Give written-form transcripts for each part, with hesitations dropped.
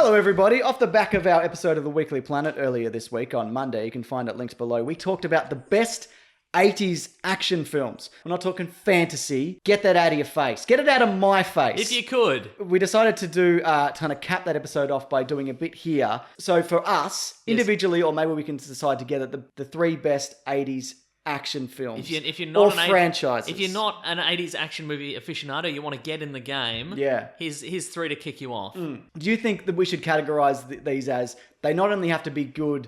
Hello, everybody. Off the back of our episode of The Weekly Planet earlier this week on Monday, you can find it links below. We talked about the best 80s action films. We're not talking fantasy. Get that out of your face. Get it out of my face. If you could. We decided to do kind of cap that episode off by doing a bit here. So for us, individually, or maybe we can decide together, the three best 80s action films. If you're not franchises. If you're not an 80s action movie aficionado, you want to get in the game. Yeah. Here's three to kick you off. Do you think that we should categorize these as they not only have to be good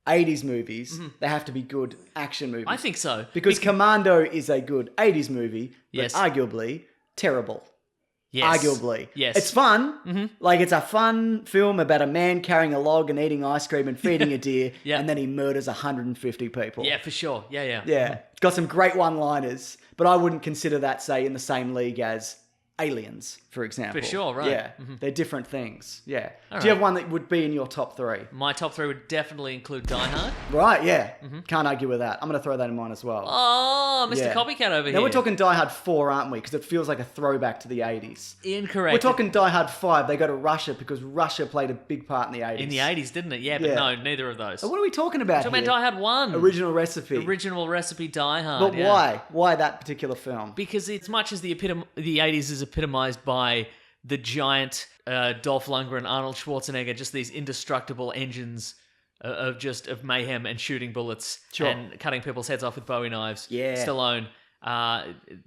80s movies, they have to be good action movies? I think so. Because Commando is a good 80s movie, but Yes. arguably terrible. Yes. Arguably. Yes. It's fun. Like, it's a fun film about a man carrying a log and eating ice cream and feeding a deer, Yeah. and then he murders 150 people. Yeah, for sure. Yeah. Yeah. It's got some great one-liners, but I wouldn't consider that, say, in the same league as Aliens, for example. For sure, right. Yeah. They're different things. Yeah. All Do you right. have one that would be in your top three? My top three would definitely include Die Hard. Right, yeah. Can't argue with that. I'm going to throw that in mine as well. Oh, Mr. Yeah. Copycat over here. Now, we're talking Die Hard 4, aren't we? Because it feels like a throwback to the 80s. Incorrect. We're talking Die Hard 5. They go to Russia because Russia played a big part in the 80s. in the 80s, didn't it? Yeah, but Yeah. no, neither of those. So what are we talking about Talking here? about Die Hard 1. Original recipe. Original recipe Die Hard. But yeah. why? Why that particular film? Because as much as the 80s is epitomized by the giant Dolph Lundgren, Arnold Schwarzenegger, just these indestructible engines of mayhem and shooting bullets Sure. and cutting people's heads off with Bowie knives. Yeah. Stallone.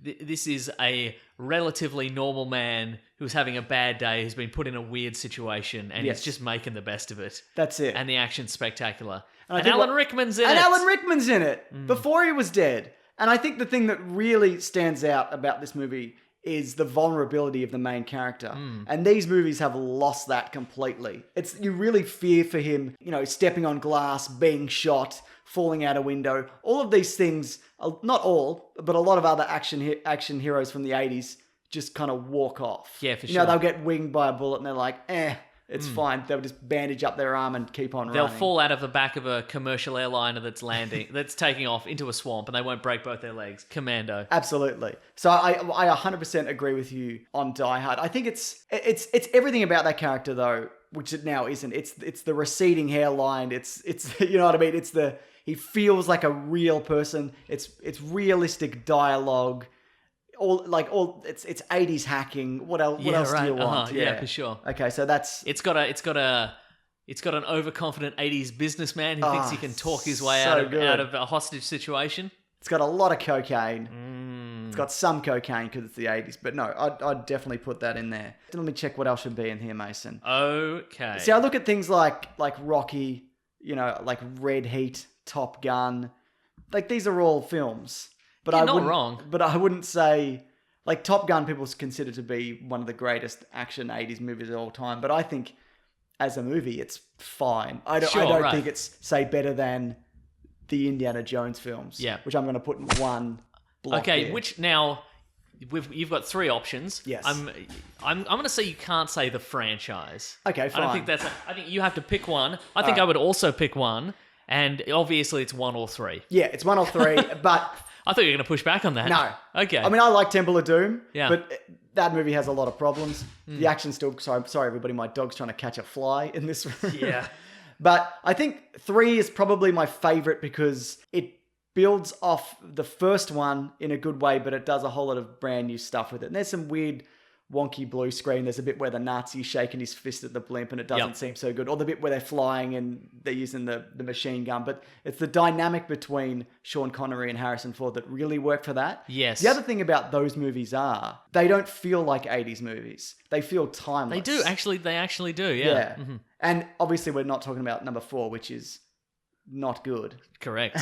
This is a relatively normal man who's having a bad day, who's been put in a weird situation, and Yes. he's just making the best of it. That's it. And the action's spectacular. I And think Alan Rickman's in and it. Alan Rickman's in it before he was dead. And I think the thing that really stands out about this movie is the vulnerability of the main character. And these movies have lost that completely. You really fear for him, stepping on glass, being shot, falling out a window. All of these things, not all, but a lot of other action heroes from the 80s just kind of walk off. Yeah, for sure. They'll get winged by a bullet and they're like, it's fine. They'll just bandage up their arm and keep on They'll running. fall out of the back of a commercial airliner that's taking off into a swamp, and they won't break both their legs. Commando. Absolutely. So I 100% agree with you on Die Hard. I think it's everything about that character though, which it now isn't. It's the receding hairline. It's you know what I mean. He feels like a real person. It's realistic dialogue. It's 80s hacking. What else? What else do you want? Yeah, for sure. Okay, so that's It's got an overconfident 80s businessman who thinks he can talk his way so out good. of a hostage situation. It's got a lot of cocaine. It's got some cocaine because it's the 80s. But no, I'd definitely put that in there. Let me check what else should be in here, Mason. Okay. See, I look at things like Rocky, like Red Heat, Top Gun. Like, these are all films. But You're I not wouldn't, wrong. But I wouldn't say... Like, Top Gun, people consider to be one of the greatest action 80s movies of all time. But I think, as a movie, it's fine. I don't think it's, say, better than the Indiana Jones films. Yeah. Which I'm going to put in one block Okay, here. which now you've got three options. Yes. I'm going to say you can't say the franchise. Okay, fine. I don't think I think you have to pick one. I think I would also pick one, and obviously it's one or three. Yeah, it's one or three, but... I thought you were going to push back on that. No. Okay. I mean, I like Temple of Doom, Yeah. but that movie has a lot of problems. The action's still... Sorry, everybody, my dog's trying to catch a fly in this room. Yeah. But I think 3 is probably my favorite because it builds off the first one in a good way, but it does a whole lot of brand new stuff with it. And there's some weird wonky blue screen. There's a bit where the Nazi's shaking his fist at the blimp and it doesn't seem so good. Or the bit where they're flying and they're using the machine gun. But it's the dynamic between Sean Connery and Harrison Ford that really work for that. Yes. The other thing about those movies are they don't feel like 80s movies. They feel timeless. They do. They actually do, yeah. Mm-hmm. And obviously we're not talking about number 4, which is not good Correct.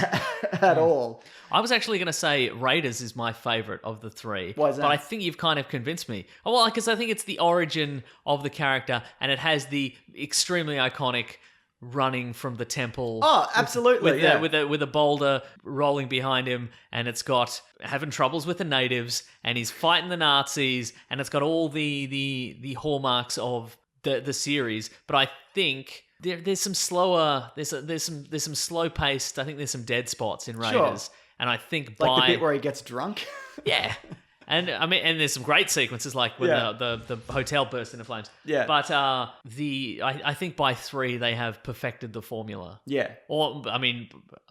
at all. I was actually going to say Raiders is my favourite of the three. Why is that? But I think you've kind of convinced me. Oh, well, because I think it's the origin of the character, and it has the extremely iconic running from the temple. Oh, absolutely. With a boulder rolling behind him, and it's got having troubles with the natives, and he's fighting the Nazis, and it's got all the hallmarks of the series. But I think there's some slower, there's some slow paced. I think there's some dead spots in Raiders, and I think like the bit where he gets drunk. yeah. And I mean, and there's some great sequences like when the hotel bursts into flames. Yeah. But I think by 3 they have perfected the formula. Yeah. Or I mean,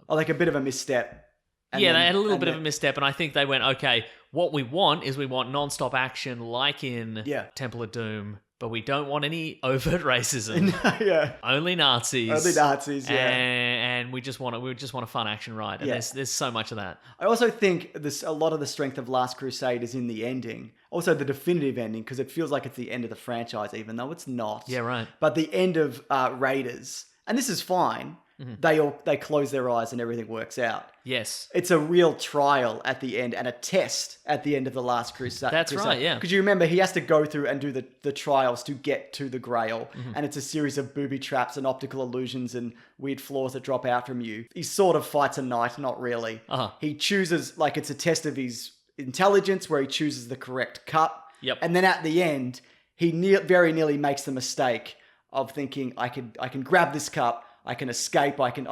like a bit of a misstep. They had a little bit of a misstep, and I think they went, okay, what we want is non-stop action like in Temple of Doom, but we don't want any overt racism. Yeah. Only Nazis. Only Nazis, yeah. And we just want a fun action ride. And there's so much of that. I also think a lot of the strength of Last Crusade is in the ending. Also the definitive ending, because it feels like it's the end of the franchise, even though it's not. Yeah, right. But the end of Raiders, and this is fine. They close their eyes and everything works out. Yes. It's a real trial at the end and a test at the end of the Last Crusade. That's right, yeah. Because you remember, he has to go through and do the trials to get to the Grail. And it's a series of booby traps and optical illusions and weird flaws that drop out from you. He sort of fights a knight, not really. He chooses, like it's a test of his intelligence where he chooses the correct cup. Yep. And then at the end, he very nearly makes the mistake of thinking, I can grab this cup, I can escape, I can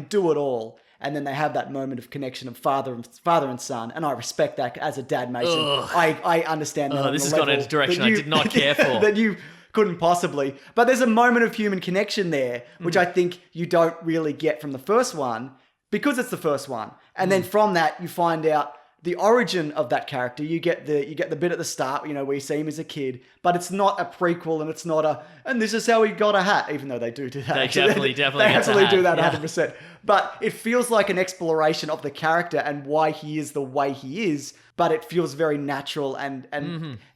do it all. And then they have that moment of connection of father and son, and I respect that as a dad, Mason. I understand that. This has gone in a direction I did not care for. That you couldn't possibly. But there's a moment of human connection there, which I think you don't really get from the first one, because it's the first one. And then from that, you find out the origin of that character. You get the bit at the start, where you see him as a kid, but it's not a prequel, and it's not and this is how he got a hat, even though they do that. They definitely they do that 100%. But it feels like an exploration of the character and why he is the way he is, but it feels very natural, and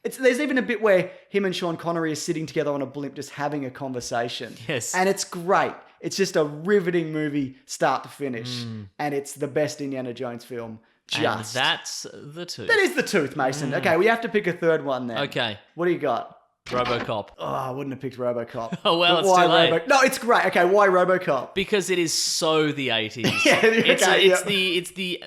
there's even a bit where him and Sean Connery are sitting together on a blimp just having a conversation. Yes. And it's great. It's just a riveting movie start to finish, and it's the best Indiana Jones film. And that's the tooth. That is the tooth, Mason. Okay, we have to pick a third one then. Okay. What do you got? Robocop. Oh, I wouldn't have picked Robocop. Oh, well, it's too late. No, it's great. Okay, why Robocop? Because it is so the 80s. It's the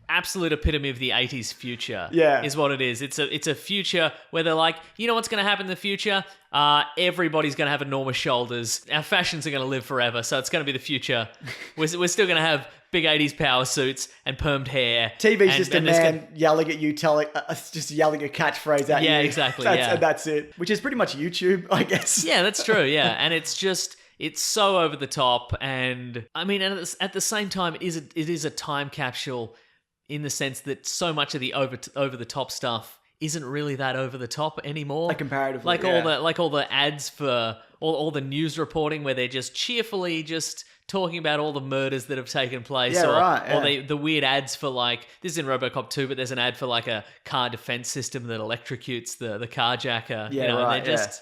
absolute epitome of the 80s future. Yeah. Is what it is. It's a future where they're like, you know what's going to happen in the future? Everybody's going to have enormous shoulders. Our fashions are going to live forever, so it's going to be the future. We're still going to have big 80s power suits and permed hair. TV's just a man yelling at you, just yelling a catchphrase at you. Yeah, exactly. And that's it. Which is pretty much YouTube, I guess. Yeah, that's true. Yeah, and it's so over the top, and I mean, and at the same time, it is a time capsule in the sense that so much of the over the top stuff isn't really that over the top anymore. Like comparatively, all the ads for all the news reporting where they're just cheerfully just talking about all the murders that have taken place. Or the weird ads for this is in Robocop 2, but there's an ad for a car defense system that electrocutes the carjacker. Yeah, and they're just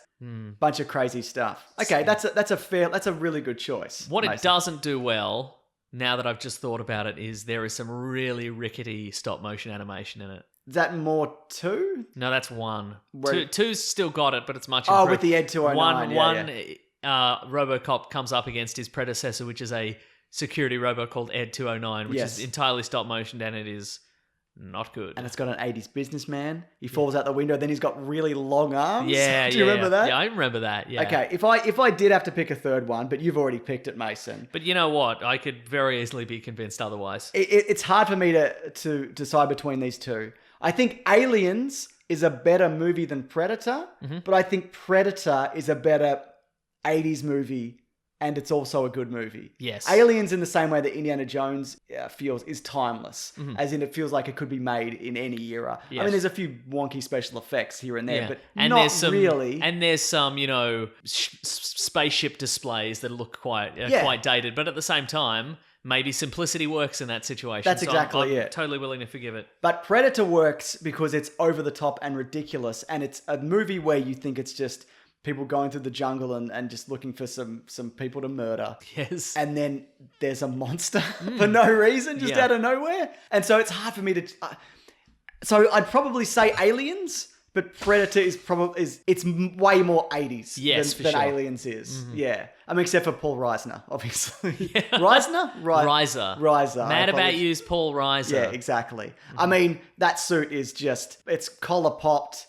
bunch of crazy stuff. Okay, that's a really good choice. What it doesn't do well, now that I've just thought about it, is there is some really rickety stop motion animation in it. Is that more 2? No, that's 1. 2's still got it, but it's much improved. Oh, with the Ed 209. Robocop comes up against his predecessor, which is a security robot called Ed 209, which is entirely stop motion, and it is not good. And it's got an 80s businessman. He falls out the window, then he's got really long arms. Yeah, Do you remember that? Yeah, I remember that, yeah. Okay, if I did have to pick a third one, but you've already picked it, Mason. But you know what? I could very easily be convinced otherwise. It's hard for me to decide between these two. I think Aliens is a better movie than Predator, but I think Predator is a better 80s movie, and it's also a good movie. Yes. Aliens, in the same way that Indiana Jones feels, is timeless, as in it feels like it could be made in any era. Yes. I mean, there's a few wonky special effects here and there, but and not there's some, really. And there's some, spaceship displays that look quite dated, but at the same time, maybe simplicity works in that situation. That's exactly I'm it. Totally willing to forgive it. But Predator works because it's over the top and ridiculous, and it's a movie where you think it's just people going through the jungle and just looking for some people to murder. Yes. And then there's a monster for no reason, just out of nowhere. And so it's hard for me to... so I'd probably say Aliens, but Predator is it's way more 80s than sure. Aliens is. Mm-hmm. Yeah. I mean, except for Paul Reisner, obviously. Yeah. Reisner? Reiser. Mad About You's Paul Reiser. Yeah, exactly. Mm-hmm. I mean, that suit is just... It's collar popped.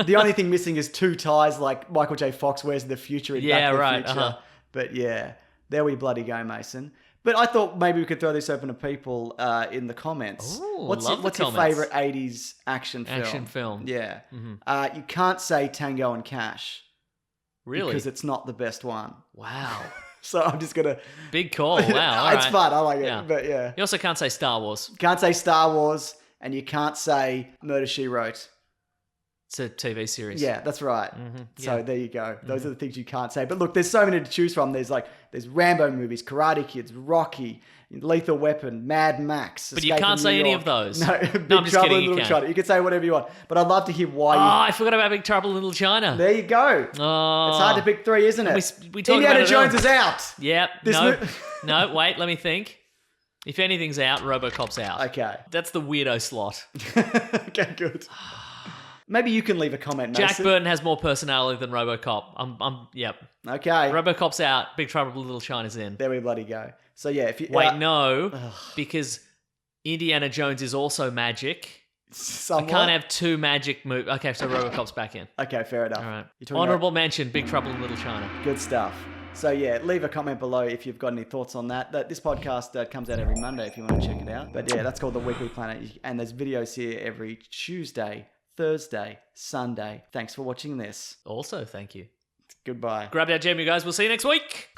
The only thing missing is 2 ties like Michael J. Fox wears in the future in Back to the Future. Uh-huh. But yeah, there we bloody go, Mason. But I thought maybe we could throw this open to people in the comments. Ooh, what's love the your comments. favorite 80s action film? Action film. Yeah. Mm-hmm. You can't say Tango and Cash. Really? Because it's not the best one. Wow. So I'm just going to... Big call. Wow. All It's right. fun. I like it. Yeah. But yeah. You also can't say Star Wars. Can't say Star Wars and you can't say Murder, She Wrote. It's a TV series. Yeah, that's right. Mm-hmm. So there you go. Those are the things you can't say. But look, there's so many to choose from. There's Rambo movies, Karate Kids, Rocky, Lethal Weapon, Mad Max. But you Escape can't from say New any York. of those. No, Big I'm just Trouble kidding, in you Little can. China. You can say whatever you want. But I'd love to hear why Oh, you... I forgot about Big Trouble in Little China. There you go. Oh. It's hard to pick three, isn't it? We talked Indiana about it Jones earlier. is out. Yep. This No. mo- No, wait, let me think. If anything's out, Robocop's out. Okay. That's the weirdo slot. Okay, good. Maybe you can leave a comment, Mason. Jack Burton has more personality than Robocop. Yep. Okay. Robocop's out. Big Trouble in Little China's in. There we bloody go. So yeah, if you... Wait, no, because Indiana Jones is also magic. Somewhat. I can't have two magic movies. Okay, so Robocop's back in. Okay, fair enough. All right. You're talking Honorable mention, Big Trouble in Little China. about good stuff. So yeah, leave a comment below if you've got any thoughts on that. This podcast comes out every Monday if you want to check it out. But yeah, that's called The Weekly Planet. And there's videos here every Tuesday, Thursday, Sunday. Thanks for watching this. Also, thank you. Goodbye. Grab that gem, you guys. We'll see you next week.